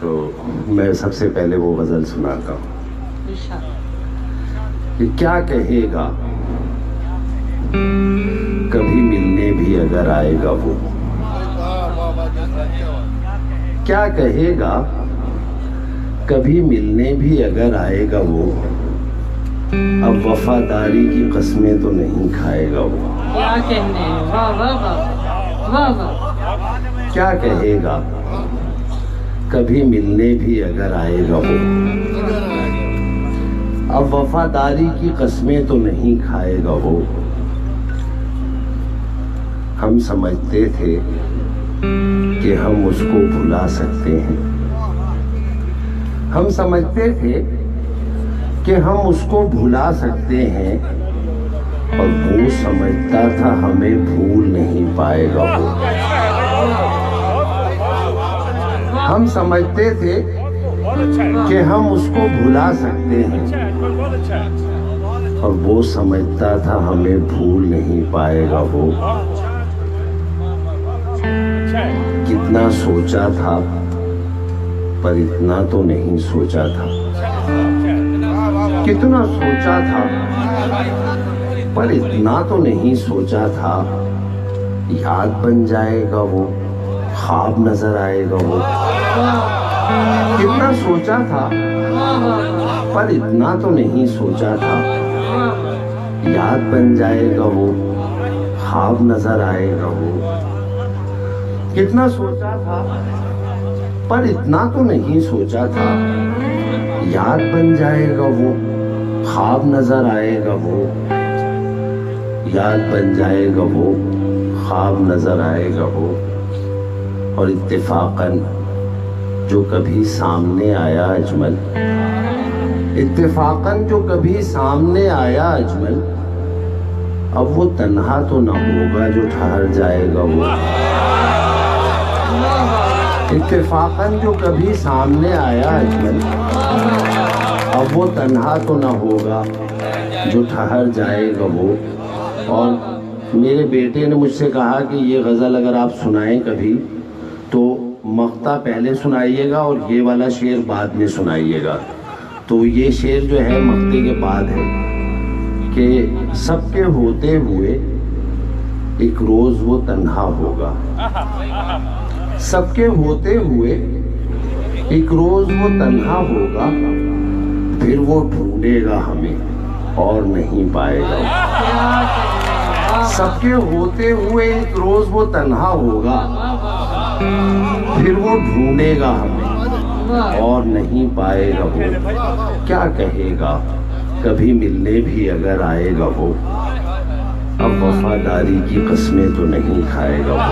तो मैं सबसे पहले वो गज़ल सुनाता हूँ कि क्या कहेगा कभी मिलने भी अगर आएगा वो, क्या कहेगा कभी मिलने भी अगर आएगा वो, अब वफादारी की कस्में तो नहीं खाएगा वो। क्या कहने, वाह वाह वाह वाह वाह। क्या कहेगा कभी मिलने भी अगर आएगा वो, अब वफादारी की कस्में तो नहीं खाएगा वो। हम समझते थे कि हम उसको भुला सकते हैं, हम समझते थे कि हम उसको भुला सकते हैं, और वो समझता था हमें भूल नहीं पाएगा वो। हम समझते थे कि हम उसको भुला सकते हैं, और वो समझता था हमें भूल नहीं पाएगा वो। कितना सोचा था पर इतना तो नहीं सोचा था, कितना सोचा था पर इतना तो नहीं सोचा था। याद बन जाएगा वो, ख्वाब नजर आएगा वो। कितना सोचा था पर इतना तो नहीं सोचा था। याद बन जाएगा वो, ख्वाब नजर आएगा वो। कितना सोचा था पर इतना तो नहीं सोचा था। याद बन जाएगा वो, ख्वाब नजर आएगा वो। याद बन जाएगा वो, ख्वाब नजर आएगा वो। और इत्तेफाकन जो कभी सामने आया अजमल, इत्तेफाकन जो कभी सामने आया अजमल, अब वो तन्हा तो न होगा जो ठहर जाएगा वो। इत्तेफाकन जो कभी सामने आया अजमल, अब वो तन्हा तो न होगा जो ठहर जाएगा वो। और मेरे बेटे ने मुझसे कहा कि ये गज़ल अगर आप सुनाएं कभी तो मक्ता पहले सुनाइएगा और ये वाला शेर बाद में सुनाइएगा। तो ये शेर जो है मक्ते के बाद है कि सबके होते हुए एक रोज़ वो तन्हा होगा। सबके होते हुए एक रोज़ वो तन्हा होगा, फिर वो ढूंढेगा हमें और नहीं पाएगा। सबके होते हुए एक रोज़ वो तन्हा होगा, फिर वो ढूंढेगा हमें और नहीं पाएगा वो। क्या कहेगा कभी मिलने भी अगर आएगा वो, अब वफादारी की कस्में तो नहीं खाएगा वो।